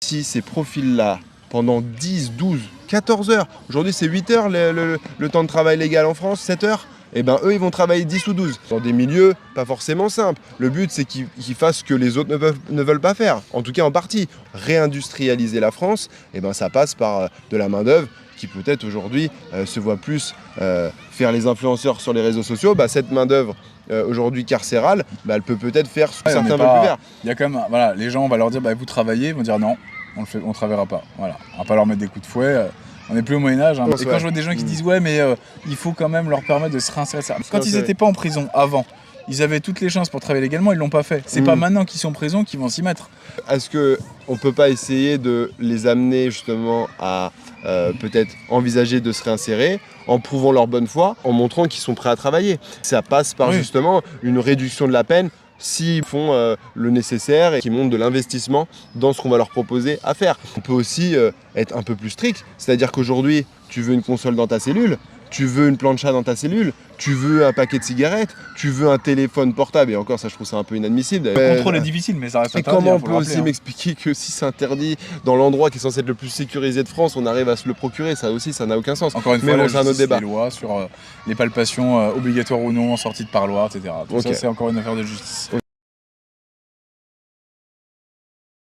Si ces profils-là, pendant 10, 12, 14 heures, aujourd'hui c'est 8 heures le temps de travail légal en France, 7 heures, et ben eux ils vont travailler 10 ou 12, dans des milieux pas forcément simples. Le but c'est qu'ils fassent ce que les autres ne veulent pas faire, en tout cas en partie. Réindustrialiser la France, et ben ça passe par de la main d'œuvre qui peut-être aujourd'hui se voit plus faire les influenceurs sur les réseaux sociaux. Cette main d'œuvre aujourd'hui carcérale, elle peut peut-être faire ce que certains veulent plus faire. Il y a quand même, voilà, les gens, on va leur dire, vous travaillez, ils vont dire non, on ne travaillera pas. Voilà. On va pas leur mettre des coups de fouet. On n'est plus au Moyen-Âge. Hein. Et quand je vois des gens qui disent ouais, mais il faut quand même leur permettre de se réinsérer. Quand ils n'étaient pas en prison avant, ils avaient toutes les chances pour travailler légalement, ils l'ont pas fait. C'est pas maintenant qu'ils sont en prison qu'ils vont s'y mettre. Est-ce qu'on peut pas essayer de les amener justement à peut-être envisager de se réinsérer en prouvant leur bonne foi, en montrant qu'ils sont prêts à travailler? Ça passe par justement une réduction de la peine s'ils font le nécessaire et qu'ils montrent de l'investissement dans ce qu'on va leur proposer à faire. On peut aussi être un peu plus strict, c'est-à-dire qu'aujourd'hui, tu veux une console dans ta cellule, tu veux une plancha dans ta cellule, tu veux un paquet de cigarettes, tu veux un téléphone portable, et encore ça je trouve ça un peu inadmissible. Le contrôle est difficile, mais ça reste interdit. Et comment on peut aussi m'expliquer que si c'est interdit dans l'endroit qui est censé être le plus sécurisé de France, on arrive à se le procurer? Ça aussi, ça n'a aucun sens. Encore une fois, c'est un autre débat. Les lois sur les palpations obligatoires ou non, sorties de parloir, etc. Tout ça, c'est encore une affaire de justice.